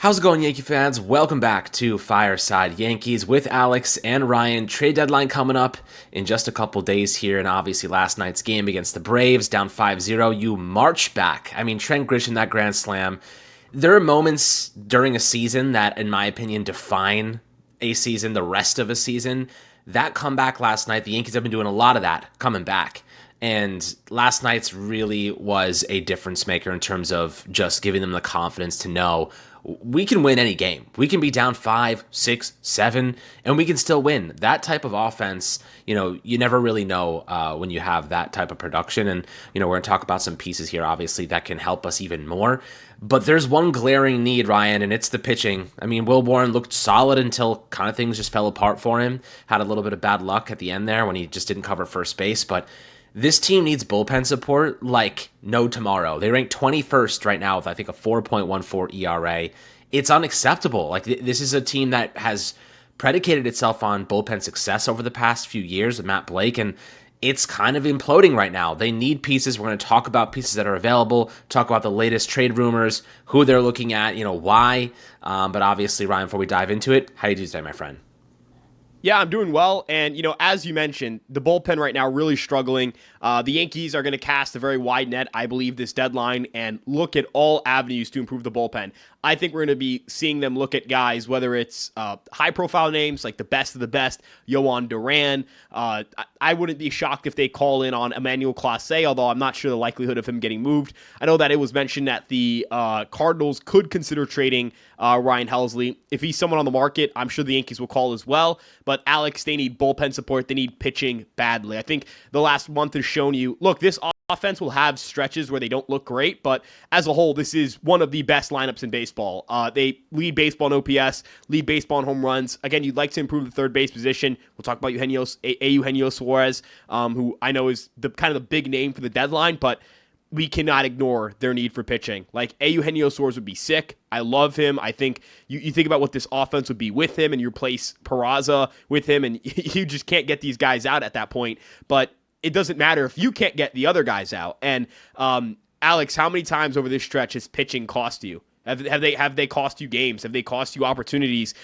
How's it going, Yankee fans? Welcome back to Fireside Yankees with Alex and Ryan. Trade deadline coming up in just a couple days here, and obviously last night's game against the Braves, down 5-0, you march back. I mean, Trent Grisham, that grand slam. There are moments during a season that, in my opinion, define a season, the rest of a season. That comeback last night, the Yankees have been doing a lot of that coming back. And last night's really was a difference maker in terms of just giving them the confidence to know we can win any game. We can be down 5, 6, 7, and we can still win. That type of offense, you never really know when you have that type of production. And, we're going to talk about some pieces here, obviously, that can help us even more. But there's one glaring need, Ryan, and it's the pitching. I mean, Will Warren looked solid until kind of things just fell apart for him. Had a little bit of bad luck at the end there when he just didn't cover first base, but this team needs bullpen support like no tomorrow. They rank 21st right now with, I think, a 4.14 ERA. It's unacceptable. Like, this is a team that has predicated itself on bullpen success over the past few years with Matt Blake, and it's kind of imploding right now. They need pieces. We're going to talk about pieces that are available, talk about the latest trade rumors, who they're looking at, why. But obviously, Ryan, before we dive into it, how you do today, my friend? Yeah, I'm doing well. And, as you mentioned, the bullpen right now really struggling. The Yankees are going to cast a very wide net, I believe, this deadline and look at all avenues to improve the bullpen. I think we're going to be seeing them look at guys, whether it's high-profile names like the best of the best, Yohan Duran. I wouldn't be shocked if they call in on Emmanuel Clase, although I'm not sure the likelihood of him getting moved. I know that it was mentioned that the Cardinals could consider trading Ryan Helsley. If he's someone on the market, I'm sure the Yankees will call as well. But Alex, they need bullpen support. They need pitching badly. I think the last month has shown you, look, this offense will have stretches where they don't look great, but as a whole, this is one of the best lineups in baseball. They lead baseball in OPS, lead baseball in home runs. Again, you'd like to improve the third base position. We'll talk about Eugenio Suarez, who I know is the kind of the big name for the deadline, but we cannot ignore their need for pitching. Like, Eugenio Suarez would be sick. I love him. I think you think about what this offense would be with him, and you replace Peraza with him, and you just can't get these guys out at that point. But it doesn't matter if you can't get the other guys out. And Alex, how many times over this stretch has pitching cost you? Have they cost you games? Have they cost you opportunities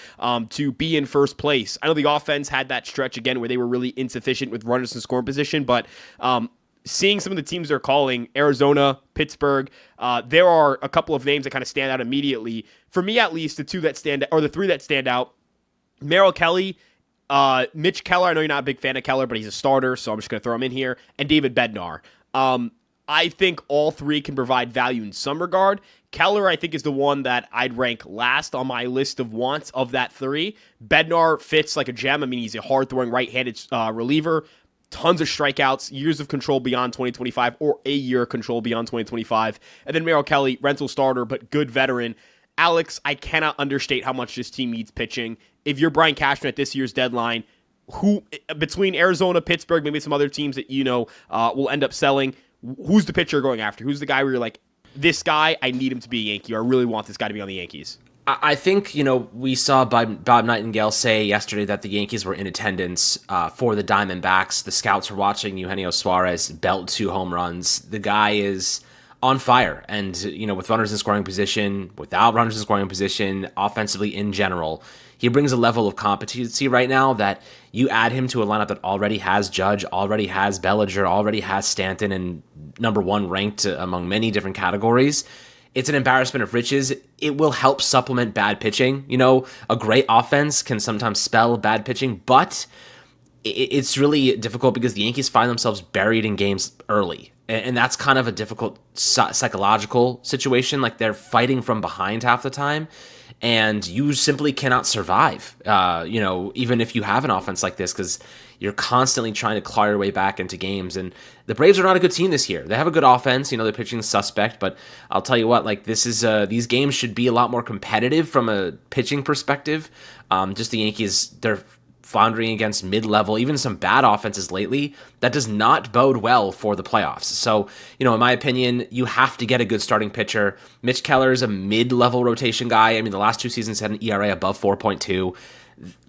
to be in first place? I know the offense had that stretch again where they were really insufficient with runners in scoring position, but seeing some of the teams they're calling, Arizona, Pittsburgh, there are a couple of names that kind of stand out immediately. For me, at least, the three that stand out, Merrill Kelly, Mitch Keller. I know you're not a big fan of Keller, but he's a starter, so I'm just going to throw him in here, and David Bednar. I think all three can provide value in some regard. Keller, I think, is the one that I'd rank last on my list of wants of that three. Bednar fits like a gem. I mean, he's a hard-throwing right-handed reliever. Tons of strikeouts, years of control beyond 2025, or a year of control beyond 2025. And then Merrill Kelly, rental starter, but good veteran. Alex, I cannot understate how much this team needs pitching. If you're Brian Cashman at this year's deadline, who between Arizona, Pittsburgh, maybe some other teams that will end up selling, who's the pitcher going after? Who's the guy where you're like, this guy, I need him to be a Yankee, or I really want this guy to be on the Yankees? I think, we saw Bob Nightingale say yesterday that the Yankees were in attendance for the Diamondbacks. The scouts were watching Eugenio Suarez belt 2 home runs. The guy is on fire. And, with runners in scoring position, without runners in scoring position, offensively in general, he brings a level of competency right now that you add him to a lineup that already has Judge, already has Bellinger, already has Stanton, and number 1 ranked among many different categories. It's an embarrassment of riches. It will help supplement bad pitching. A great offense can sometimes spell bad pitching, but it's really difficult because the Yankees find themselves buried in games early. And that's kind of a difficult psychological situation. Like, they're fighting from behind half the time, and you simply cannot survive, even if you have an offense like this, because you're constantly trying to claw your way back into games. And the Braves are not a good team this year. They have a good offense. They're pitching suspect, but I'll tell you what, this is these games should be a lot more competitive from a pitching perspective. Just the Yankees, they're floundering against mid-level, even some bad offenses lately. That does not bode well for the playoffs. So, in my opinion, you have to get a good starting pitcher. Mitch Keller is a mid-level rotation guy. I mean, the last 2 seasons had an ERA above 4.2.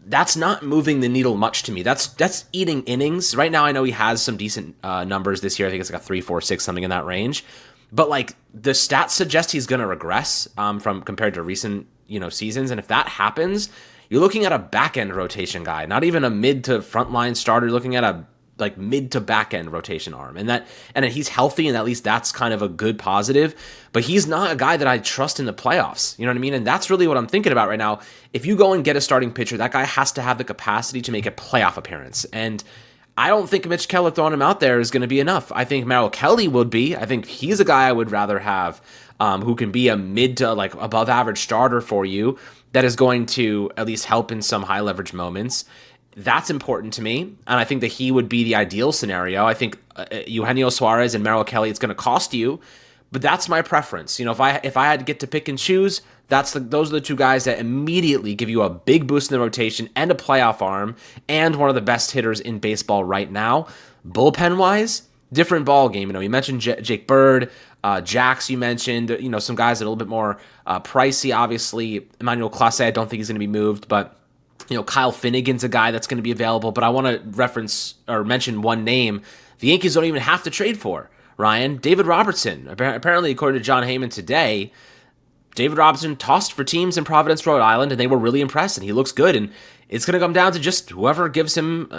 That's not moving the needle much to me. That's eating innings. Right now, I know he has some decent numbers this year. I think it's like a 3.46, something in that range. But the stats suggest he's going to regress from compared to recent seasons. And if that happens, you're looking at a back end rotation guy, not even a mid to frontline starter. You're looking at a like mid to back end rotation arm, and he's healthy, and at least that's kind of a good positive. But he's not a guy that I trust in the playoffs. You know what I mean? And that's really what I'm thinking about right now. If you go and get a starting pitcher, that guy has to have the capacity to make a playoff appearance. And I don't think Mitch Keller throwing him out there is going to be enough. I think Merrill Kelly would be. I think he's a guy I would rather have who can be a mid to like above average starter for you that is going to at least help in some high leverage moments. That's important to me, and I think that he would be the ideal scenario. I think Eugenio Suarez and Merrill Kelly, it's going to cost you, but that's my preference. If I had to get to pick and choose, those are the two guys that immediately give you a big boost in the rotation and a playoff arm, and one of the best hitters in baseball right now. Bullpen wise, different ball game. You mentioned Jake Bird, Jax. You mentioned some guys that are a little bit more pricey. Obviously, Emmanuel Clase, I don't think he's going to be moved, but Kyle Finnegan's a guy that's going to be available, but I want to reference or mention one name the Yankees don't even have to trade for, Ryan. David Robertson. Apparently, according to John Heyman today, David Robertson tossed for teams in Providence, Rhode Island, and they were really impressed, and he looks good, and it's going to come down to just whoever gives him,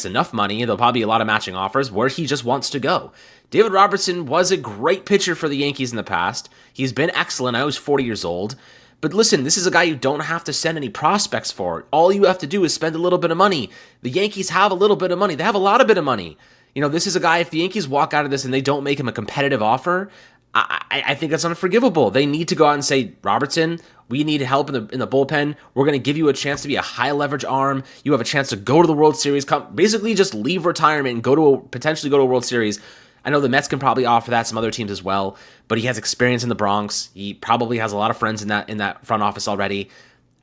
enough money. There'll probably be a lot of matching offers where he just wants to go. David Robertson was a great pitcher for the Yankees in the past. He's been excellent. I was 40 years old. But listen, this is a guy you don't have to send any prospects for. All you have to do is spend a little bit of money. The Yankees have a little bit of money. They have a lot of bit of money. This is a guy, if the Yankees walk out of this and they don't make him a competitive offer, I think that's unforgivable. They need to go out and say, Robertson, we need help in the bullpen. We're going to give you a chance to be a high leverage arm. You have a chance to go to the World Series. Basically just leave retirement and potentially go to a World Series. I know the Mets can probably offer that, some other teams as well, but he has experience in the Bronx. He probably has a lot of friends in that front office already.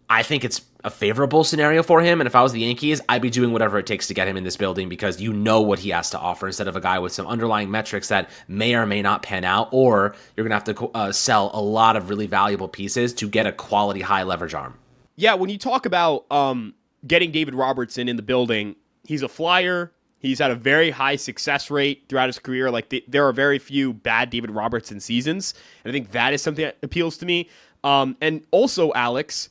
I think it's a favorable scenario for him, and if I was the Yankees, I'd be doing whatever it takes to get him in this building because you know what he has to offer instead of a guy with some underlying metrics that may or may not pan out, or you're going to have to sell a lot of really valuable pieces to get a quality high leverage arm. Yeah, when you talk about getting David Robertson in the building, he's a flyer. He's had a very high success rate throughout his career. There are very few bad David Robertson seasons, and I think that is something that appeals to me. And also, Alex,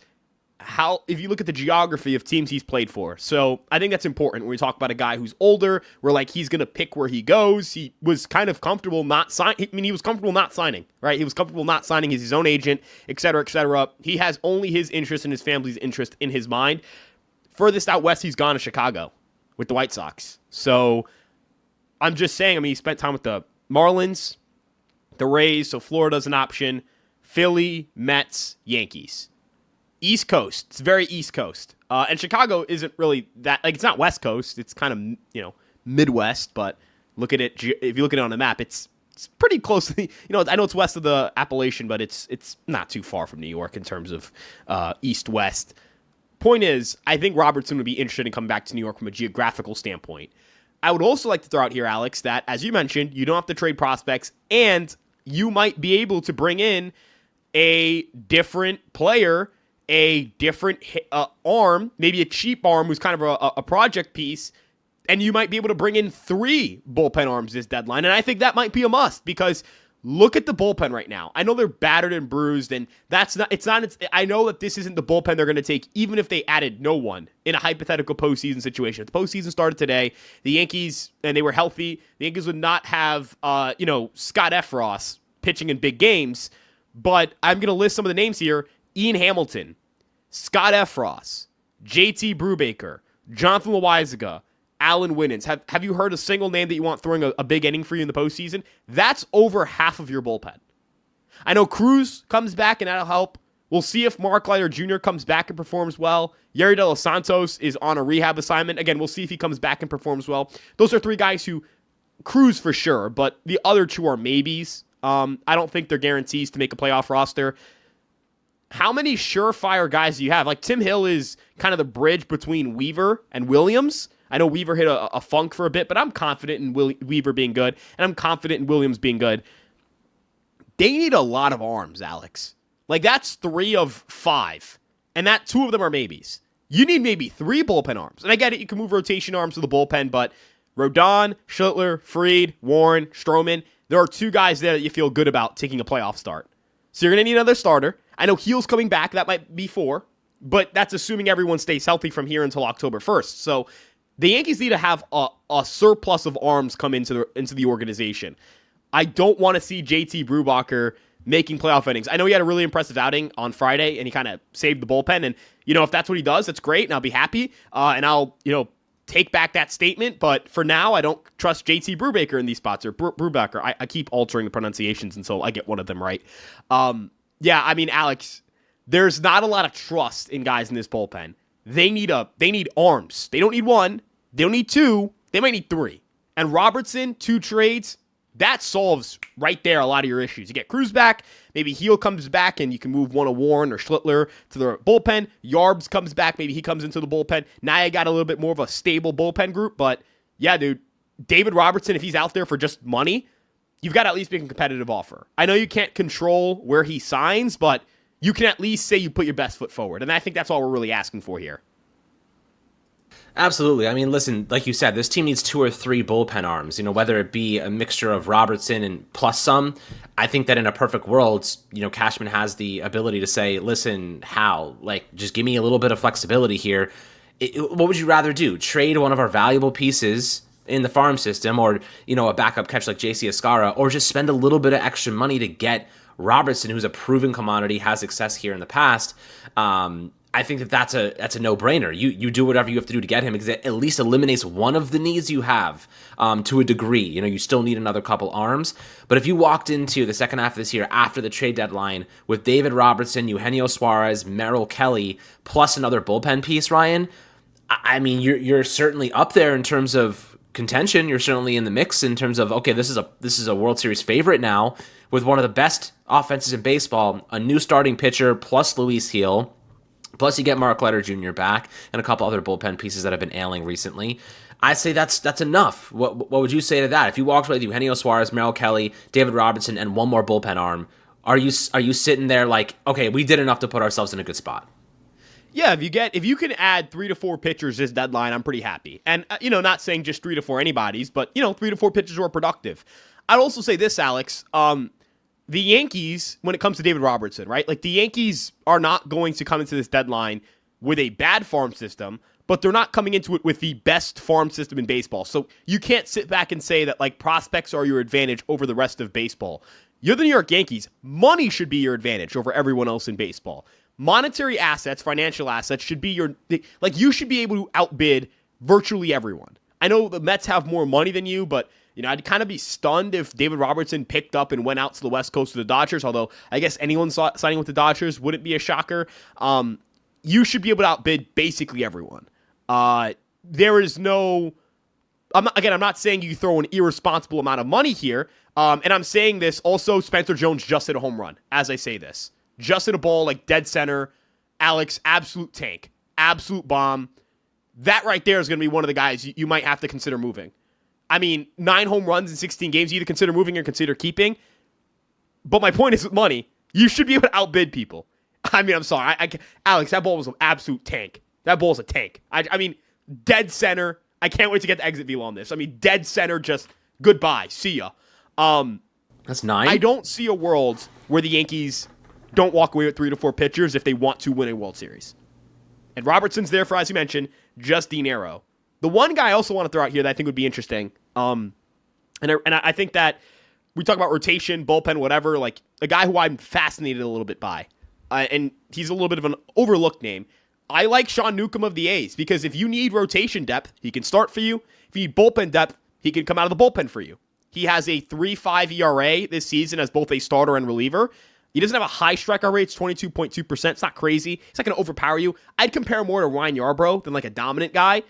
if you look at the geography of teams he's played for, so I think that's important when we talk about a guy who's older. Where he's going to pick where he goes. He was kind of comfortable not signing. He was comfortable not signing, right? He was comfortable not signing. He's his own agent, et cetera, et cetera. He has only his interest and his family's interest in his mind. Furthest out west, he's gone to Chicago with the White Sox. So I'm just saying, he spent time with the Marlins, the Rays, so Florida's an option, Philly, Mets, Yankees. East Coast. It's very East Coast. And Chicago isn't really that, it's not West Coast. It's kind of, Midwest, but look at it, if you look at it on the map, it's pretty close to the, I know it's west of the Appalachian, but it's not too far from New York in terms of East-West. Point is, I think Robertson would be interested in coming back to New York from a geographical standpoint. I would also like to throw out here, Alex, that, as you mentioned, you don't have to trade prospects, and you might be able to bring in a different player, a different arm, maybe a cheap arm who's kind of a project piece, and you might be able to bring in 3 bullpen arms this deadline, and I think that might be a must, because look at the bullpen right now. I know they're battered and bruised, and I know that this isn't the bullpen they're going to take, even if they added no one in a hypothetical postseason situation. If the postseason started today, the Yankees, and they were healthy, the Yankees would not have, Scott Efros pitching in big games, but I'm going to list some of the names here. Ian Hamilton, Scott Efros, JT Brubaker, Jonathan Loaizaga, Alan Winans. Have you heard a single name that you want throwing a big inning for you in the postseason? That's over half of your bullpen. I know Cruz comes back, and that'll help. We'll see if Mark Leiter Jr. comes back and performs well. Yeri De Los Santos is on a rehab assignment. Again, we'll see if he comes back and performs well. Those are 3 guys who, Cruz for sure, but the other 2 are maybes. I don't think they're guarantees to make a playoff roster. How many surefire guys do you have? Tim Hill is kind of the bridge between Weaver and Williams. I know Weaver hit a funk for a bit, but I'm confident in Weaver being good, and I'm confident in Williams being good. They need a lot of arms, Alex. That's 3 of 5, and that 2 of them are maybes. You need maybe 3 bullpen arms. And I get it, you can move rotation arms to the bullpen, but Rodon, Schultler, Fried, Warren, Stroman, there are 2 guys there that you feel good about taking a playoff start. So you're going to need another starter. I know Heal's coming back. That might be 4, but that's assuming everyone stays healthy from here until October 1st. So the Yankees need to have a surplus of arms come into the organization. I don't want to see JT Brubaker making playoff innings. I know he had a really impressive outing on Friday, and he kind of saved the bullpen. And, if that's what he does, that's great, and I'll be happy. And I'll, take back that statement. But for now, I don't trust JT Brubaker in these spots, or Brubaker. I keep altering the pronunciations until I get one of them right. Alex, there's not a lot of trust in guys in this bullpen. They need arms. They don't need 1. They don't need 2. They might need 3. And Robertson, 2 trades, that solves right there a lot of your issues. You get Cruz back, maybe Heel comes back, and you can move one of Warren or Schlittler to the bullpen. Yarbs comes back, maybe he comes into the bullpen. Now you got a little bit more of a stable bullpen group, but yeah, dude, David Robertson, if he's out there for just money, you've got to at least make a competitive offer. I know you can't control where he signs, but you can at least say you put your best foot forward, and I think that's all we're really asking for here. Absolutely. I mean, listen, like you said, this team needs 2 or 3 bullpen arms, whether it be a mixture of Robertson and plus some. I think that in a perfect world, Cashman has the ability to say, listen, Hal, just give me a little bit of flexibility here. What would you rather do? Trade one of our valuable pieces in the farm system, or, a backup catch like JC Escara, or just spend a little bit of extra money to get Robertson, who's a proven commodity, has success here in the past. I think that's a no-brainer. You do whatever you have to do to get him, because it at least eliminates one of the needs you have to a degree. You still need another couple arms. But if you walked into the second half of this year after the trade deadline with David Robertson, Eugenio Suarez, Merrill Kelly, plus another bullpen piece, Ryan, I mean, you're certainly up there in terms of contention. You're certainly in the mix in terms of, okay, this is a World Series favorite now with one of the best offenses in baseball, a new starting pitcher plus Luis Heel. Plus, you get Mark Leiter Jr. back and a couple other bullpen pieces that have been ailing recently. I say that's enough. What would you say to that? If you walked away with Eugenio Suarez, Merrill Kelly, David Robertson, and one more bullpen arm, are you sitting there like, okay, we did enough to put ourselves in a good spot? Yeah, if you can add 3 to 4 pitchers this deadline, I'm pretty happy. And not saying just 3 to 4 anybody's, but 3 to 4 pitchers who are productive. I'd also say this, Alex. The Yankees, when it comes to David Robertson, right? The Yankees are not going to come into this deadline with a bad farm system, but they're not coming into it with the best farm system in baseball. So you can't sit back and say that prospects are your advantage over the rest of baseball. You're the New York Yankees. Money should be your advantage over everyone else in baseball. Monetary assets, financial assets should be you should be able to outbid virtually everyone. I know the Mets have more money than you, but I'd kind of be stunned if David Robertson picked up and went out to the West Coast of the Dodgers, although I guess anyone signing with the Dodgers wouldn't be a shocker. You should be able to outbid basically everyone. There is no... I'm not saying you throw an irresponsible amount of money here, and I'm saying this also, Spencer Jones just hit a home run, as I say this. Just hit a ball dead center. Alex, absolute tank. Absolute bomb. That right there is going to be one of the guys you might have to consider moving. I mean, 9 home runs in 16 games, you either consider moving or consider keeping. But my point is with money, you should be able to outbid people. I mean, I'm sorry. Alex, that ball was an absolute tank. That ball's a tank. I mean, dead center. I can't wait to get the exit velo on this. I mean, dead center, just goodbye. See ya. That's 9? I don't see a world where the Yankees don't walk away with 3 to 4 pitchers if they want to win a World Series. And Robertson's there for, as you mentioned, just dinero. The one guy I also want to throw out here that I think would be interesting, and I think that we talk about rotation, bullpen, whatever, a guy who I'm fascinated a little bit by, and he's a little bit of an overlooked name. I like Sean Newcomb of the A's, because if you need rotation depth, he can start for you. If you need bullpen depth, he can come out of the bullpen for you. He has a 3.5 ERA this season as both a starter and reliever. He doesn't have a high strikeout rate. It's 22.2%. It's not crazy. He's not going to overpower you. I'd compare more to Ryan Yarbrough than a dominant guy.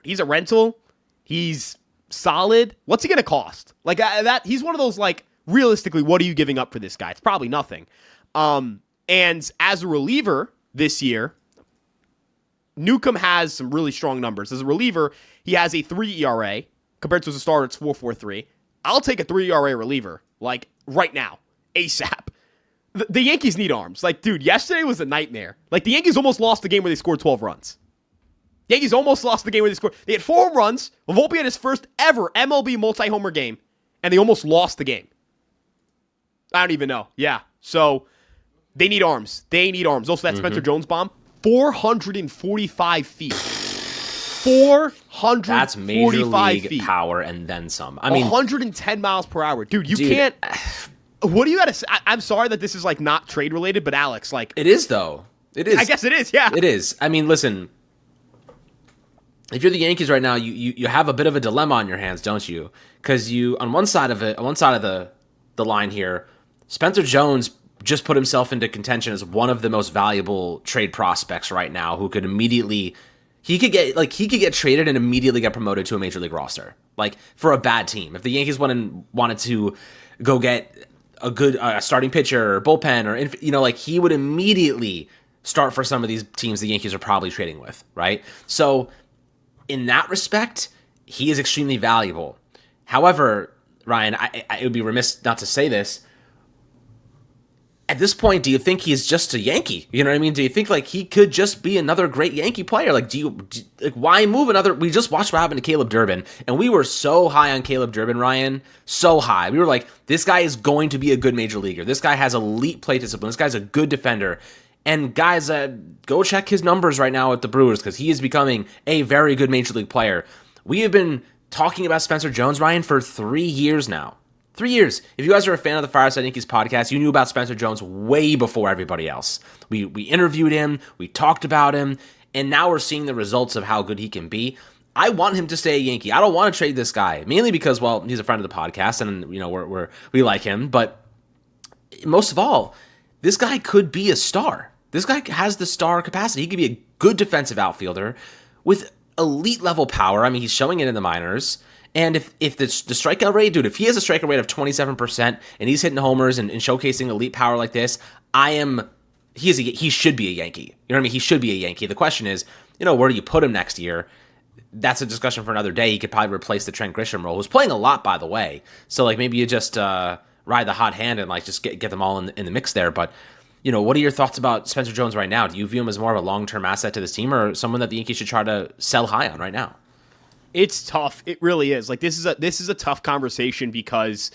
He's a rental. He's solid. What's he going to cost? He's one of those, realistically, what are you giving up for this guy? It's probably nothing. And as a reliever this year, Newcomb has some really strong numbers. As a reliever, he has a 3 ERA. Compared to as a starter, it's 4.43. I'll take a 3 ERA reliever, right now, ASAP. The Yankees need arms. Dude, yesterday was a nightmare. The Yankees almost lost the game where they scored 12 runs. Yankees almost lost the game where they scored. They had 4 home runs. Volpe had his first ever MLB multi-homer game, and they almost lost the game. I don't even know. Yeah. So They need arms. Also, that Spencer Jones bomb, 445 feet. 445 That's major league feet. power and then some. I mean, 110 miles per hour. Dude, you can't. What do you got to say? I'm sorry that this is like not trade related, but Alex, like. It is, though. It is. I guess it is, yeah. It is. I mean, listen. If you're the Yankees right now, you have a bit of a dilemma on your hands, don't you? Because on one side of the line here, Spencer Jones just put himself into contention as one of the most valuable trade prospects right now, who could immediately he could get traded and immediately get promoted to a major league roster, like for a bad team. If the Yankees wanted to go get a good starting pitcher or bullpen or like he would immediately start for some of these teams the Yankees are probably trading with, right? So in that respect, he is extremely valuable. However, Ryan, it would be remiss not to say this. At this point, do you think he's just a Yankee? You know what I mean? Do you think like he could just be another great Yankee player? Like, why move another? We just watched what happened to Caleb Durbin, and we were so high on Caleb Durbin, Ryan. So high. We were like, this guy is going to be a good major leaguer. This guy has elite plate discipline. This guy's a good defender. And guys, go check his numbers right now at the Brewers because he is becoming a very good major league player. We have been talking about Spencer Jones, Ryan, for 3 years now. 3 years. If you guys are a fan of the Fireside Yankees podcast, you knew about Spencer Jones way before everybody else. We interviewed him, we talked about him, and now we're seeing the results of how good he can be. I want him to stay a Yankee. I don't want to trade this guy, mainly because, well, he's a friend of the podcast, and we like him. But most of all, this guy could be a star. This guy has the star capacity. He could be a good defensive outfielder with elite level power. I mean, he's showing it in the minors. And if the strikeout rate, dude, if he has a strikeout rate of 27% and he's hitting homers and showcasing elite power like this, he should be a Yankee. You know what I mean? He should be a Yankee. The question is, where do you put him next year? That's a discussion for another day. He could probably replace the Trent Grisham role, who's playing a lot, by the way. So like maybe you just ride the hot hand and like just get them all in the mix there. But what are your thoughts about Spencer Jones right now? Do you view him as more of a long-term asset to this team or someone that the Yankees should try to sell high on right now? It's tough. It really is. Like this is a tough conversation because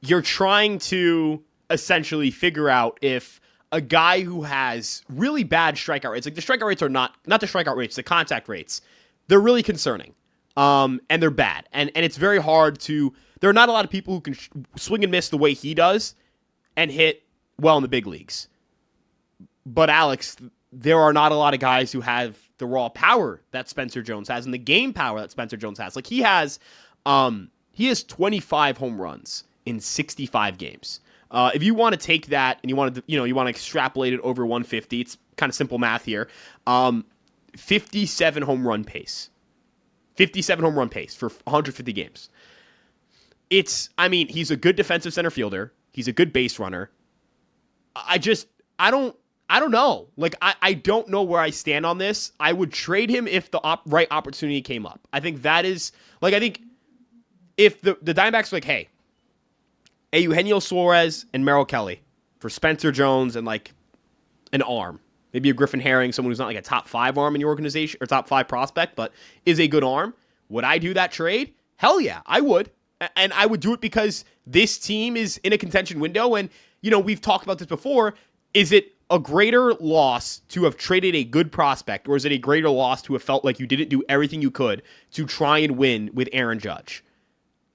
you're trying to essentially figure out if a guy who has really bad strikeout rates, like the strikeout rates are not the strikeout rates, the contact rates, they're really concerning. And they're bad. And it's very hard there are not a lot of people who can swing and miss the way he does and hit well in the big leagues. But Alex, there are not a lot of guys who have the raw power that Spencer Jones has and the game power that Spencer Jones has. Like he has 25 home runs in 65 games. If you want to take that and you want to extrapolate it over 150, it's kind of simple math here. 57 home run pace. 57 home run pace for 150 games. He's a good defensive center fielder. He's a good base runner. I don't know. Like, I don't know where I stand on this. I would trade him if the right opportunity came up. I think that is, like, I think if the Diamondbacks were like, hey, Eugenio Suarez and Merrill Kelly for Spencer Jones and, like, an arm. Maybe a Griffin Herring, someone who's not, like, a top 5 arm in your organization, or top 5 prospect, but is a good arm. Would I do that trade? Hell yeah, I would. And I would do it because this team is in a contention window, and, we've talked about this before. Is it a greater loss to have traded a good prospect, or is it a greater loss to have felt like you didn't do everything you could to try and win with Aaron Judge?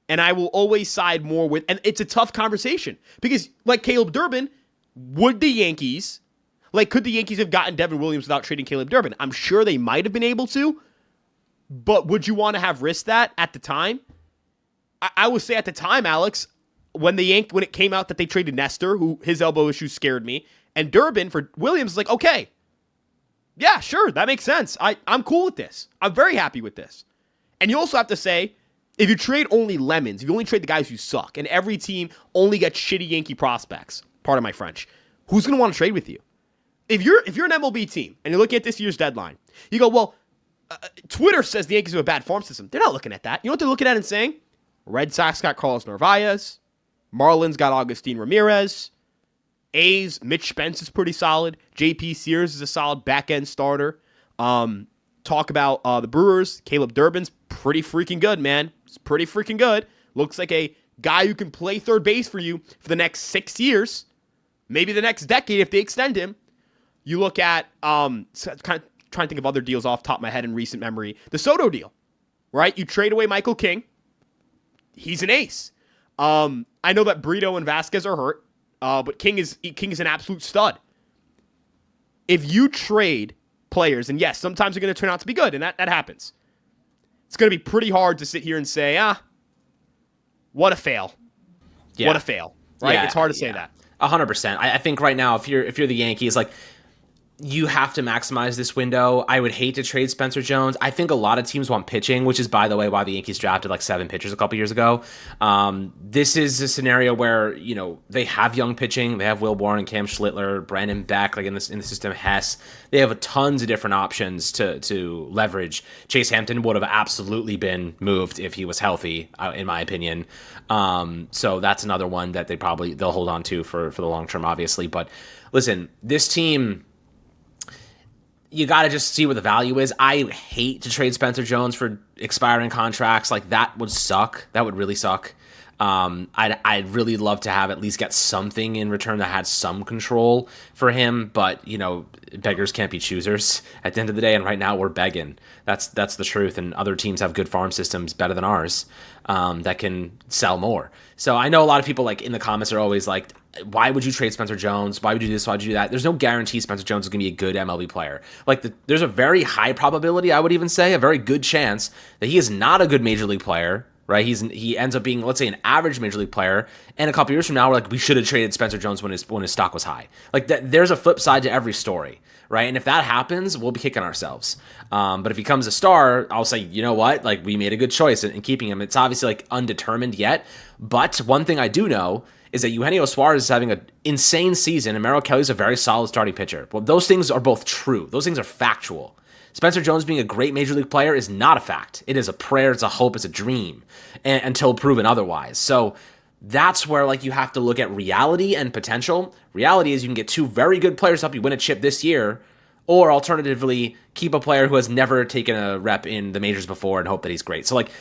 And I will always side more with, and it's a tough conversation because, like Caleb Durbin, could the Yankees have gotten Devin Williams without trading Caleb Durbin? I'm sure they might have been able to, but would you want to have risked that at the time? I would say at the time, Alex, when it came out that they traded Nestor, who his elbow issues scared me, and Durbin for Williams, like, okay, yeah, sure, that makes sense. I'm cool with this. I'm very happy with this. And you also have to say, if you trade only lemons, if you only trade the guys who suck, and every team only gets shitty Yankee prospects, pardon my French, who's going to want to trade with you? If you're an MLB team and you're looking at this year's deadline, you go, well, Twitter says the Yankees have a bad farm system. They're not looking at that. You know what they're looking at and saying? Red Sox got Carlos Narvaez. Marlins got Agustin Ramirez. A's, Mitch Spence is pretty solid. JP Sears is a solid back-end starter. Talk about the Brewers. Caleb Durbin's pretty freaking good, man. It's pretty freaking good. Looks like a guy who can play third base for you for the next 6 years. maybe the next decade if they extend him. You look at, kind of trying to think of other deals off the top of my head in recent memory. The Soto deal, right? You trade away Michael King. He's an ace. I know that Brito and Vasquez are hurt, but King is an absolute stud. If you trade players, and yes, sometimes they're going to turn out to be good, and that happens. It's going to be pretty hard to sit here and say, what a fail. Yeah. What a fail, right? Yeah, it's hard to say that. 100%. I think right now, if you're the Yankees, like, you have to maximize this window. I would hate to trade Spencer Jones. I think a lot of teams want pitching, which is, by the way, why the Yankees drafted like 7 pitchers a couple years ago. This is a scenario where, they have young pitching. They have Will Warren, Cam Schlittler, Brandon Beck, like in the system, Hess. They have tons of different options to leverage. Chase Hampton would have absolutely been moved if he was healthy, in my opinion. So that's another one that they'll hold on to for the long term, obviously. But listen, this team, you got to just see what the value is. I hate to trade Spencer Jones for expiring contracts. Like, that would suck. That would really suck. I'd really love to have at least get something in return that had some control for him. But, beggars can't be choosers at the end of the day. And right now we're begging. That's the truth. And other teams have good farm systems better than ours that can sell more. So I know a lot of people like in the comments are always like, why would you trade Spencer Jones? Why would you do this? Why would you do that? There's no guarantee Spencer Jones is going to be a good MLB player. Like, there's a very high probability, I would even say, a very good chance that he is not a good major league player, right? He ends up being, let's say, an average major league player, and a couple years from now, we're like, we should have traded Spencer Jones when his stock was high. Like, there's a flip side to every story, right? And if that happens, we'll be kicking ourselves. But if he becomes a star, I'll say, you know what? Like, we made a good choice in keeping him. It's obviously like undetermined yet, but one thing I do know is that Eugenio Suarez is having an insane season, and Merrill Kelly's a very solid starting pitcher. Well, those things are both true. Those things are factual. Spencer Jones being a great major league player is not a fact. It is a prayer, it's a hope, it's a dream, until proven otherwise. So that's where, like, you have to look at reality and potential. Reality is you can get 2 very good players to help you win a chip this year, or alternatively, keep a player who has never taken a rep in the majors before and hope that he's great. So, like,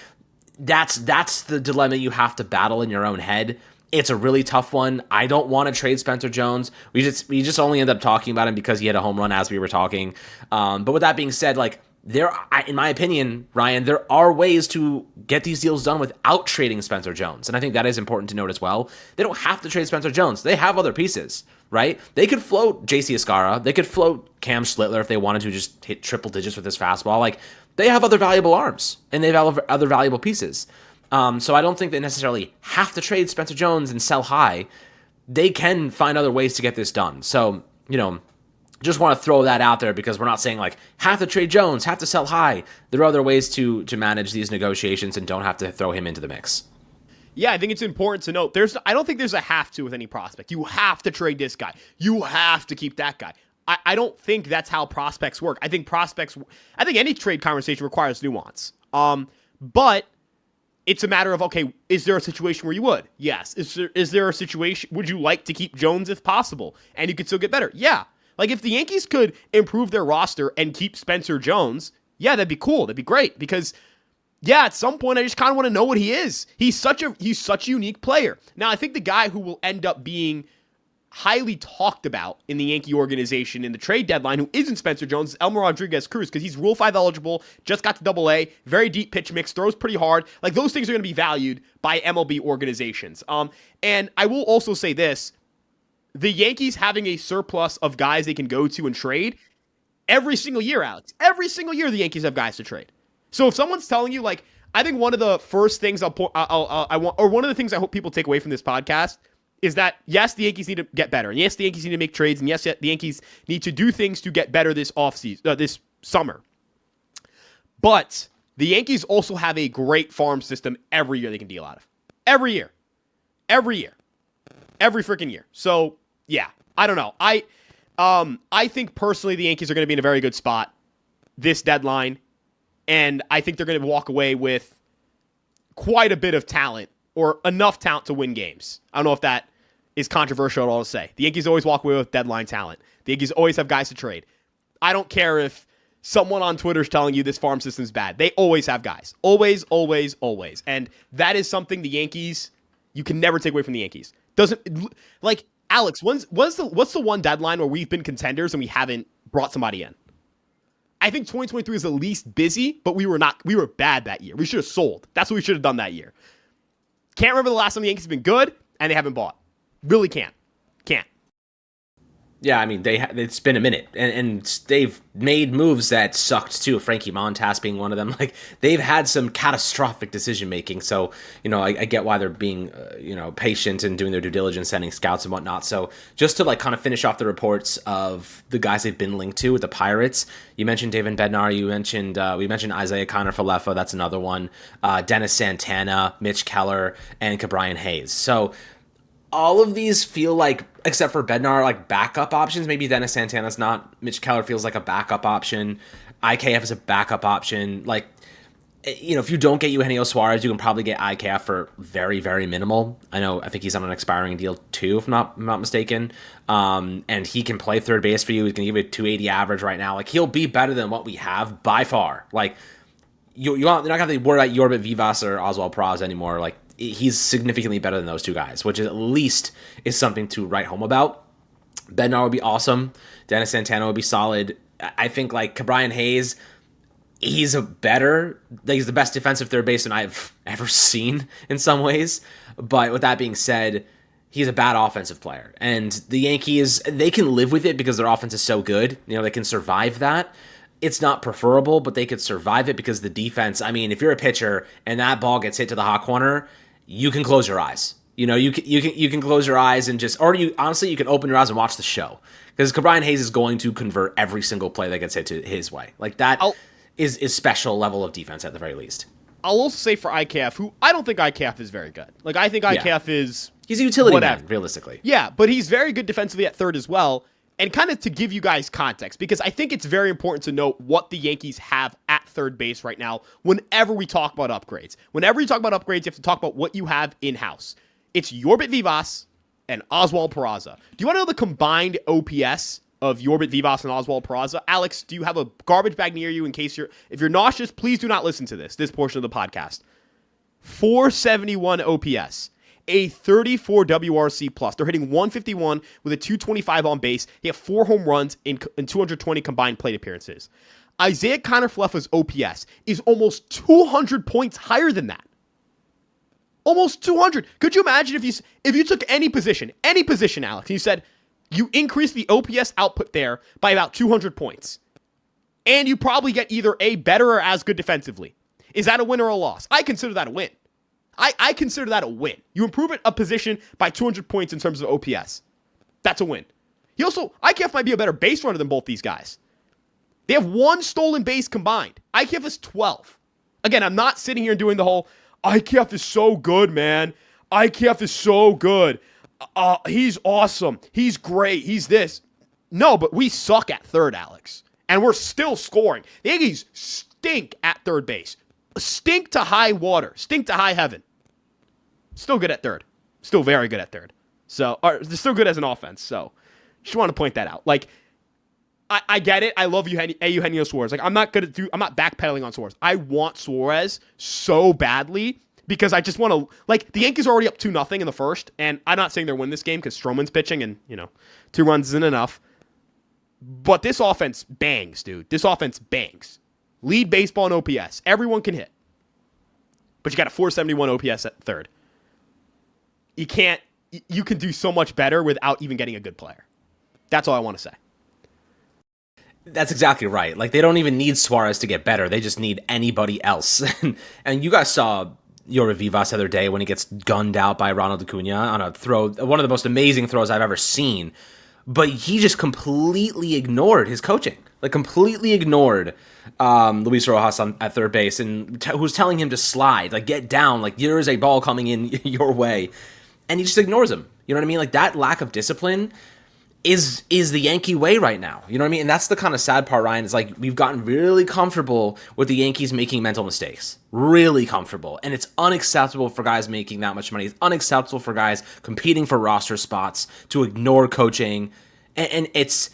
that's the dilemma you have to battle in your own head. It's a really tough one. I don't want to trade Spencer Jones. We just only end up talking about him because he had a home run as we were talking. But with that being said, like, in my opinion, Ryan, there are ways to get these deals done without trading Spencer Jones. And I think that is important to note as well. They don't have to trade Spencer Jones. They have other pieces, right? They could float JC Escara. They could float Cam Schlittler if they wanted to just hit triple digits with his fastball. Like, they have other valuable arms, and they have other valuable pieces. So I don't think they necessarily have to trade Spencer Jones and sell high. They can find other ways to get this done. So, just want to throw that out there because we're not saying like have to trade Jones, have to sell high. There are other ways to manage these negotiations and don't have to throw him into the mix. Yeah, I think it's important to note. I don't think there's a have to with any prospect. You have to trade this guy. You have to keep that guy. I don't think that's how prospects work. I think any trade conversation requires nuance. But it's a matter of, okay, is there a situation where you would? Yes. Is there a situation, would you like to keep Jones if possible? And you could still get better? Yeah. Like, if the Yankees could improve their roster and keep Spencer Jones, yeah, that'd be cool. That'd be great. Because, yeah, at some point, I just kind of want to know what he is. He's such a unique player. Now, I think the guy who will end up being highly talked about in the Yankee organization in the trade deadline, who isn't Spencer Jones, is Elmer Rodriguez Cruz, because he's Rule 5 eligible, just got to Double-A, very deep pitch mix, throws pretty hard. Like, those things are going to be valued by MLB organizations. And I will also say this, the Yankees having a surplus of guys they can go to and trade every single year, Alex. Every single year the Yankees have guys to trade. So if someone's telling you, like, I think one of the first things one of the things I hope people take away from this podcast is that, yes, the Yankees need to get better. And yes, the Yankees need to make trades. And yes, the Yankees need to do things to get better this offseason, this summer. But the Yankees also have a great farm system every year they can deal out of. Every year. Every year. Every freaking year. So, yeah, I don't know. I think personally the Yankees are going to be in a very good spot this deadline. And I think they're going to walk away with quite a bit of talent, or enough talent to win games. I don't know if that is controversial at all to say. The Yankees always walk away with deadline talent. The Yankees always have guys to trade. I don't care if someone on Twitter is telling you this farm system is bad. They always have guys. Always, always, always. And that is something the Yankees, you can never take away from the Yankees. Doesn't, like, Alex, what's the one deadline where we've been contenders and we haven't brought somebody in? I think 2023 is the least busy, but we were bad that year. We should have sold. That's what we should have done that year. Can't remember the last time the Yankees have been good and they haven't bought. Really can't. Yeah, I mean, it's been a minute, and they've made moves that sucked too. Frankie Montas being one of them. Like, they've had some catastrophic decision making. So, I get why they're being, patient and doing their due diligence, sending scouts and whatnot. So, just to kind of finish off the reports of the guys they've been linked to with the Pirates. You mentioned David Bednar. We mentioned Isaiah Kiner-Falefa. That's another one. Dennis Santana, Mitch Keller, and Ke'Bryan Hayes. So, all of these feel like, except for Bednar, like backup options. Maybe Dennis Santana's not. Mitch Keller feels like a backup option. IKF is a backup option. Like, if you don't get Eugenio Suarez, you can probably get IKF for very, very minimal. I think he's on an expiring deal too, if I'm not mistaken. And he can play third base for you. He's going to give you a 280 average right now. Like, he'll be better than what we have by far. Like, you're not going to have to worry about Yorbit Vivas or Oswald Praz anymore. Like, he's significantly better than those two guys, which at least is something to write home about. Bednar would be awesome. Dennis Santana would be solid. I think, like, Ke'Bryan Hayes, he's the best defensive third baseman I've ever seen in some ways. But with that being said, he's a bad offensive player. And the Yankees, they can live with it because their offense is so good. They can survive that. It's not preferable, but they could survive it because the defense, I mean, if you're a pitcher and that ball gets hit to the hot corner, you can close your eyes. You can close your eyes and you can open your eyes and watch the show, because Ke'Bryan Hayes is going to convert every single play that gets hit to his way. Like, that is special level of defense at the very least. I'll also say for IKF, who I don't think IKF is very good. Like, I think IKF is... He's a utility man, realistically. Yeah, but he's very good defensively at third as well. And kind of to give you guys context, because I think it's very important to note what the Yankees have at third base right now whenever we talk about upgrades. Whenever you talk about upgrades, you have to talk about what you have in-house. It's Yorbit Vivas and Oswald Peraza. Do you want to know the combined OPS of Yorbit Vivas and Oswald Peraza? Alex, do you have a garbage bag near you if you're nauseous, please do not listen to this portion of the podcast. 471 OPS. A 34 WRC plus. They're hitting 151 with a 225 on base. He have 4 home runs in 220 combined plate appearances. Isaiah Kiner-Falefa's OPS is almost 200 points higher than that. Almost 200. Could you imagine if you took any position, Alex, and you said you increase the OPS output there by about 200 points, and you probably get either a better or as good defensively? Is that a win or a loss? I consider that a win. I consider that a win. You improve a position by 200 points in terms of OPS. That's a win. IKF might be a better base runner than both these guys. They have 1 stolen base combined. IKF is 12. Again, I'm not sitting here and doing the whole, IKF is so good, man. IKF is so good. He's awesome. He's great. He's this. No, but we suck at third, Alex. And we're still scoring. The Yankees stink at third base. Stink to high water. Stink to high heaven. Still good at third. Still very good at third. They're still good as an offense. So, just want to point that out. Like, I get it. I love Eugenio Suarez. Like, I'm not backpedaling on Suarez. I want Suarez so badly because I just want to, like, the Yankees are already up 2-0 in the first, and I'm not saying they're win this game because Stroman's pitching and, 2 runs isn't enough. But this offense bangs, dude. This offense bangs. Lead baseball in OPS. Everyone can hit. But you got a 471 OPS at third. You can do so much better without even getting a good player. That's all I want to say. That's exactly right. Like, they don't even need Suarez to get better. They just need anybody else. And you guys saw Yorbit Vivas the other day when he gets gunned out by Ronald Acuna on a throw, one of the most amazing throws I've ever seen. But he just completely ignored his coaching. Like, completely ignored Luis Rojas at third base, and who's telling him to slide, like, get down, like, there is a ball coming in your way. And he just ignores him. You know what I mean? Like, that lack of discipline is the Yankee way right now. You know what I mean? And that's the kind of sad part, Ryan, is like we've gotten really comfortable with the Yankees making mental mistakes. Really comfortable. And it's unacceptable for guys making that much money. It's unacceptable for guys competing for roster spots to ignore coaching. And it's,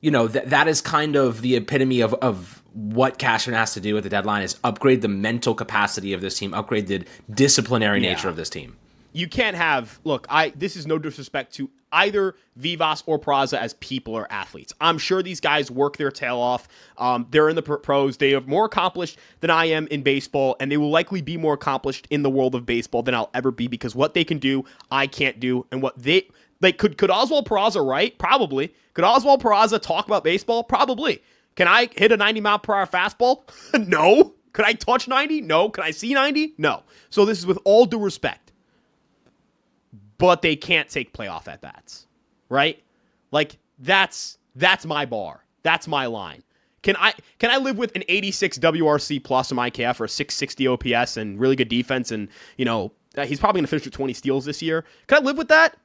that is kind of the epitome of what Cashman has to do at the deadline, is upgrade the mental capacity of this team, upgrade the disciplinary nature of this team. you can't have, look, this is no disrespect to either Vivas or Peraza as people or athletes. I'm sure these guys work their tail off. They're in the pros. They are more accomplished than I am in baseball, and they will likely be more accomplished in the world of baseball than I'll ever be, because what they can do, I can't do, and what they could Oswald Peraza write? Probably. Could Oswald Peraza talk about baseball? Probably. Can I hit a 90-mile-per-hour fastball? No. Could I touch 90? No. Can I see 90? No. So this is with all due respect. But they can't take playoff at-bats, right? Like, that's my bar. That's my line. Can I live with an 86 WRC plus on IKF or a 660 OPS and really good defense, and, he's probably going to finish with 20 steals this year? Can I live with that?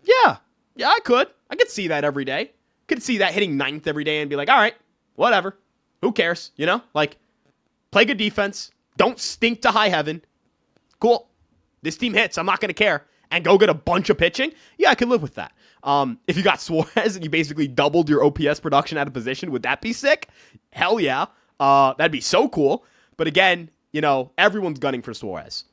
Yeah, I could. I could see that every day. Could see that hitting ninth every day and be like, all right, whatever. Who cares? Like, play good defense. Don't stink to high heaven. Cool. This team hits. I'm not going to care. And go get a bunch of pitching? Yeah, I could live with that. If you got Suarez and you basically doubled your OPS production at a position, would that be sick? Hell yeah. That'd be so cool. But again, everyone's gunning for Suarez.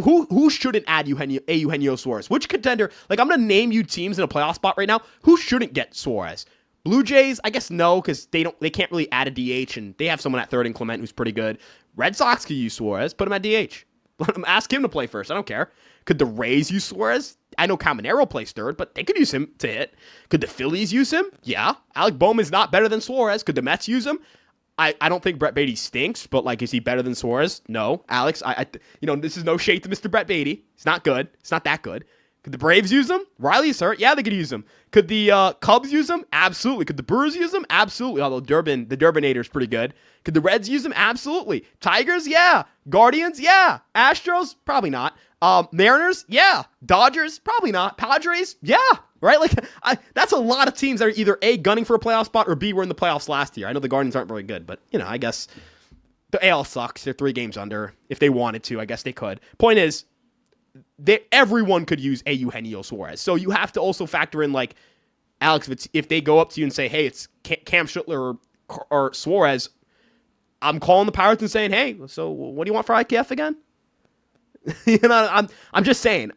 Who shouldn't add Eugenio Suarez? Which contender? Like, I'm going to name you teams in a playoff spot right now. Who shouldn't get Suarez? Blue Jays, I guess no, because they can't really add a DH, and they have someone at third in Clement who's pretty good. Red Sox could use Suarez. Put him at DH. Ask him to play first. I don't care. Could the Rays use Suarez? I know Caminero plays third, but they could use him to hit. Could the Phillies use him? Yeah. Alec Bowman's not better than Suarez. Could the Mets use him? I don't think Brett Beatty stinks, but, like, is he better than Suarez? No. Alex, this is no shade to Mr. Brett Beatty. He's not good. It's not that good. Could the Braves use him? Riley's hurt. Yeah, they could use him. Could the Cubs use him? Absolutely. Could the Brewers use him? Absolutely. Although the Durbinator's pretty good. Could the Reds use him? Absolutely. Tigers? Yeah. Guardians? Yeah. Astros? Probably not. Mariners? Yeah. Dodgers? Probably not. Padres? Yeah. Right? Like, that's a lot of teams that are either A, gunning for a playoff spot, or B, were in the playoffs last year. I know the Guardians aren't very good, but, I guess the AL sucks. They're 3 games under. If they wanted to, I guess they could. Point is, everyone could use a Eugenio Suarez. So you have to also factor in, like, Alex, if they go up to you and say, hey, it's Cam Schuttler or Suarez, I'm calling the Pirates and saying, hey, so what do you want for IKF again? I'm just saying,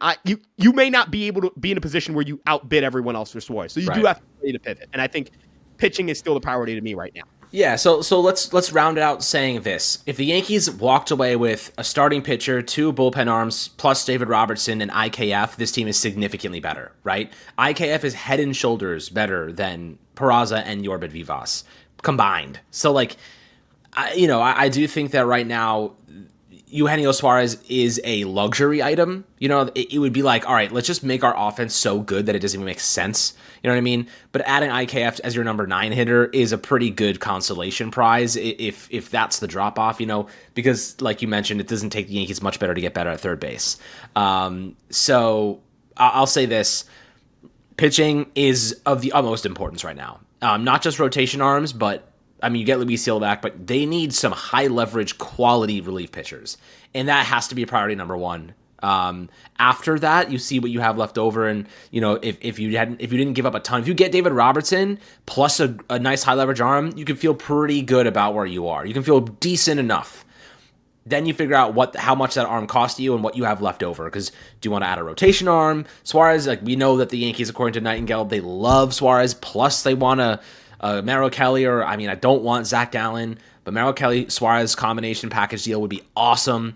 you may not be able to be in a position where you outbid everyone else for Suarez. So you do have to pivot. And I think pitching is still the priority to me right now. Yeah, so let's round it out saying this. If the Yankees walked away with a starting pitcher, 2 bullpen arms, plus David Robertson and IKF, this team is significantly better, right? IKF is head and shoulders better than Peraza and Yorbit Vivas combined. So, like, I do think that right now Eugenio Suarez is a luxury item. It would be like, all right, let's just make our offense so good that it doesn't even make sense. You know what I mean? But adding IKF as your number 9 hitter is a pretty good consolation prize if that's the drop off, because like you mentioned, it doesn't take the Yankees much better to get better at third base. So I'll say this. Pitching is of the utmost importance right now. Not just rotation arms, but you get Luis Seal back, but they need some high leverage quality relief pitchers. And that has to be priority number 1. After that, you see what you have left over. And, if you didn't give up a ton, if you get David Robertson plus a nice high leverage arm, you can feel pretty good about where you are. You can feel decent enough. Then you figure out how much that arm cost you and what you have left over. Because do you want to add a rotation arm? Suarez, like, we know that the Yankees, according to Nightingale, they love Suarez. Plus they want to Merrill Kelly, I don't want Zach Gallen, but Merrill Kelly Suarez combination package deal would be awesome.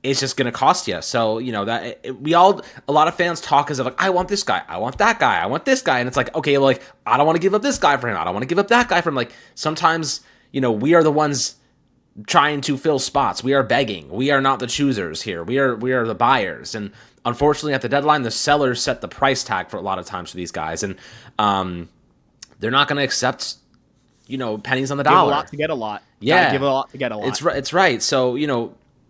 It's just going to cost you. So, a lot of fans talk as if, like, I want this guy, I want that guy, I want this guy. And it's like, okay, well, like, I don't want to give up this guy for him. I don't want to give up that guy for him. Like, sometimes, we are the ones trying to fill spots. We are begging. We are not the choosers here. We are the buyers. And unfortunately, at the deadline, the sellers set the price tag for a lot of times for these guys. And, they're not going to accept, pennies on the dollar. Give a lot to get a lot. Yeah. Give a lot to get a lot. It's right. So,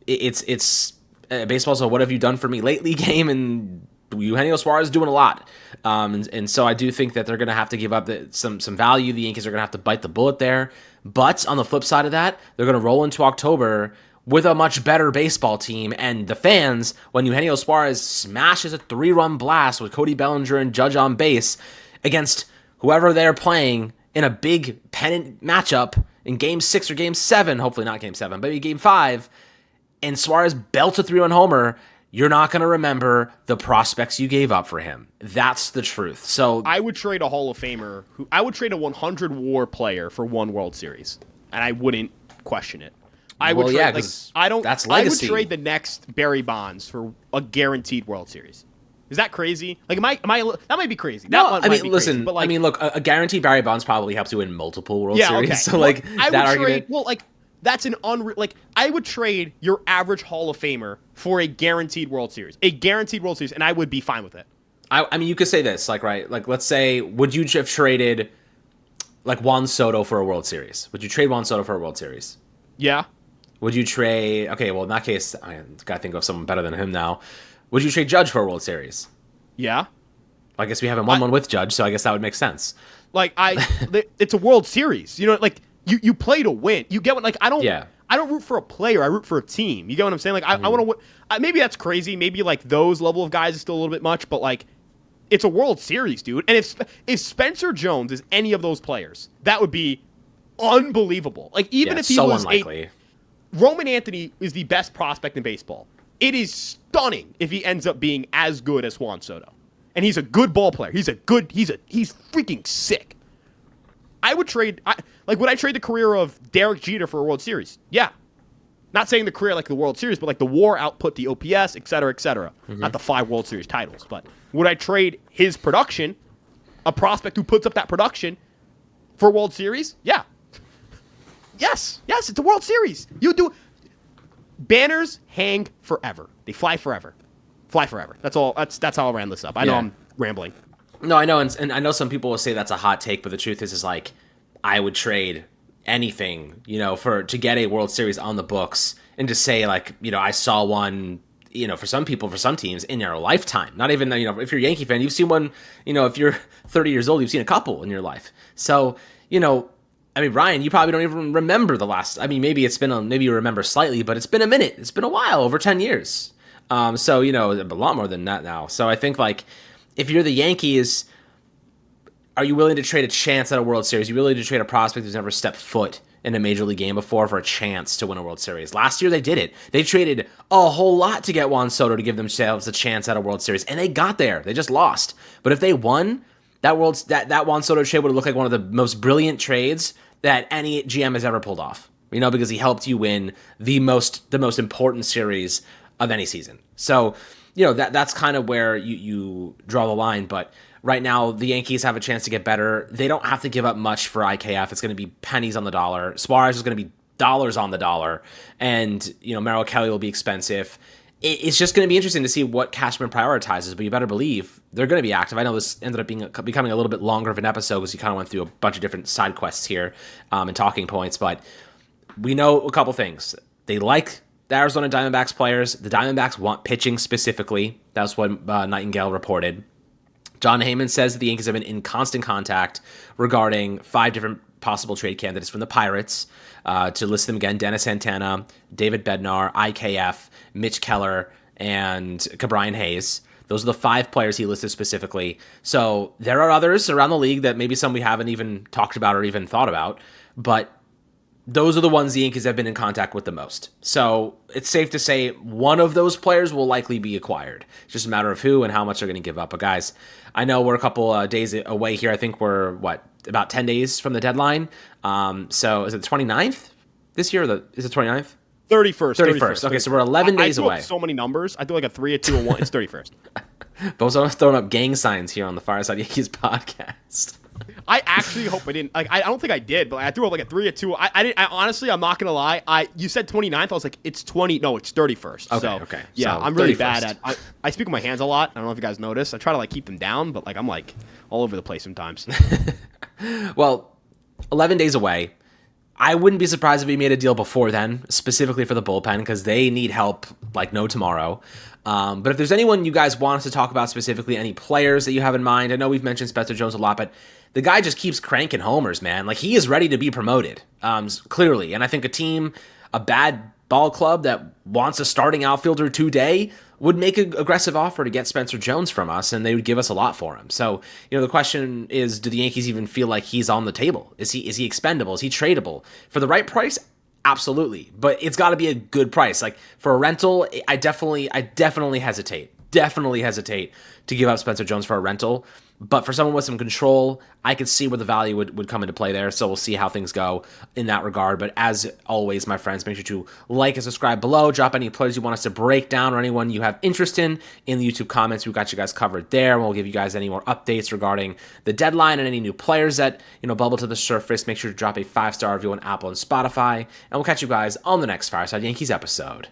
it's baseball's a what have you done for me lately game, and Eugenio Suarez is doing a lot. And so I do think that they're going to have to give up some value. The Yankees are going to have to bite the bullet there. But on the flip side of that, they're going to roll into October with a much better baseball team. And the fans, when Eugenio Suarez smashes a 3-run blast with Cody Bellinger and Judge on base against whoever they're playing in a big pennant matchup in Game 6 or Game 7, hopefully not Game 7, but maybe Game 5, and Suarez belts a 3-run homer, you're not going to remember the prospects you gave up for him. That's the truth. So I would trade a Hall of Famer I would trade a 100 WAR player for one World Series, and I wouldn't question it. I would trade that's legacy. I would trade the next Barry Bonds for a guaranteed World Series. Is that crazy? Like, am I? That might be crazy. Listen. But like, look, a guaranteed Barry Bonds probably helps you win multiple World Series. Okay. So, like, I that would argument. trade. That's an unreal. Like, I would trade your average Hall of Famer for a guaranteed World Series, and I would be fine with it. I mean, you could say this, like, right? Like, let's say, would you have traded like Juan Soto for a World Series? Would you trade Juan Soto for a World Series? Yeah. Would you trade? Okay, well, in that case, I gotta think of someone better than him now. Would you trade Judge for a World Series? Yeah. I guess we haven't won one with Judge, so I guess that would make sense. Like, it's a World Series. You know, like, you play to win. You get what? Like, I don't root for a player. I root for a team. You get what I'm saying? Like, I want to win. Maybe that's crazy. Maybe, like, those level of guys is still a little bit much, but, like, it's a World Series, dude. And if Spencer Jones is any of those players, that would be unbelievable. Like, even if he was unlikely. Roman Anthony is the best prospect in baseball. It is stunning if he ends up being as good as Juan Soto. And he's a good ball player. He's freaking sick. I would trade, would I trade the career of Derek Jeter for a World Series? Yeah. Not saying the career like the World Series, but like the WAR output, the OPS, et cetera, et cetera. Mm-hmm. Not the 5 World Series titles. But would I trade his production, a prospect who puts up that production, for a World Series? Yeah. Yes, it's a World Series. You do. Banners hang forever. They fly forever. That's all. That's how I'll round this up. I know I'm rambling. No, I know, and I know some people will say that's a hot take, but the truth is like, I would trade anything, to get a World Series on the books, and to say, like, I saw one, for some people, for some teams in your lifetime. Not even, if you're a Yankee fan, you've seen one, if you're 30 years old, you've seen a couple in your life. So, I mean, Ryan, you probably don't even remember the last. I mean, maybe you remember slightly, but it's been a minute. It's been a while, over 10 years. So, a lot more than that now. So I think, like, if you're the Yankees, are you willing to trade a chance at a World Series? Are you willing to trade a prospect who's never stepped foot in a major league game before for a chance to win a World Series? Last year they did it. They traded a whole lot to get Juan Soto to give themselves a chance at a World Series, and they got there. They just lost. But if they won, that Juan Soto trade would have looked like one of the most brilliant trades that any GM has ever pulled off, because he helped you win the most important series of any season. So, that's kind of where you draw the line. But right now, the Yankees have a chance to get better. They don't have to give up much for IKF. It's going to be pennies on the dollar. Suarez is going to be dollars on the dollar. And, Merrill Kelly will be expensive. It's just going to be interesting to see what Cashman prioritizes, but you better believe they're going to be active. I know this ended up becoming a little bit longer of an episode because you kind of went through a bunch of different side quests here and talking points, but we know a couple things. They like the Arizona Diamondbacks players. The Diamondbacks want pitching specifically. That's what Nightingale reported. John Heyman says that the Yankees have been in constant contact regarding 5 different possible trade candidates from the Pirates. To list them again: Dennis Santana, David Bednar, IKF, Mitch Keller, and Cabrian Hayes. Those are the 5 players he listed specifically. So there are others around the league that maybe some we haven't even talked about or even thought about, but those are the ones the Yankees have been in contact with the most. So it's safe to say one of those players will likely be acquired. It's just a matter of who and how much they're going to give up. But guys, I know we're a couple days away here. I think we're, about 10 days from the deadline. So is it the 29th this year? Is it 29th? 31st. Okay, so we're 11 days away. I so many numbers. I do like a 3, a 2, a 1. It's 31st. Both of us throwing up gang signs here on the Fireside Yankees podcast. I actually hope I didn't. I don't think I did, but I threw up like a 3 or 2. I didn't. Honestly, I'm not gonna lie. You said 29th. I was like, it's 20. No, it's 31st. Okay. Yeah, so I'm really 31st. bad at. I speak with my hands a lot. I don't know if you guys notice. I try to keep them down, but I'm all over the place sometimes. Well, 11 days away. I wouldn't be surprised if we made a deal before then, specifically for the bullpen, because they need help like no tomorrow. But if there's anyone you guys want us to talk about specifically, any players that you have in mind, I know we've mentioned Spencer Jones a lot, but the guy just keeps cranking homers, man. Like, he is ready to be promoted, clearly. And I think a bad ball club that wants a starting outfielder today would make an aggressive offer to get Spencer Jones from us, and they would give us a lot for him. So, the question is, do the Yankees even feel like he's on the table? Is he expendable? Is he tradable? For the right price, Absolutely. But it's got to be a good price. Like for a rental, I definitely hesitate. Definitely hesitate to give up Spencer Jones for a rental. But for someone with some control, I could see where the value would come into play there. So we'll see how things go in that regard. But as always, my friends, make sure to like and subscribe below. Drop any players you want us to break down or anyone you have interest in the YouTube comments. We've got you guys covered there. We'll give you guys any more updates regarding the deadline and any new players that, bubble to the surface. Make sure to drop a 5-star review on Apple and Spotify. And we'll catch you guys on the next Fireside Yankees episode.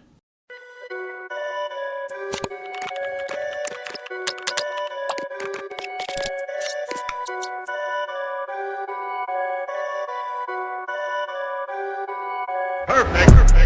Perfect.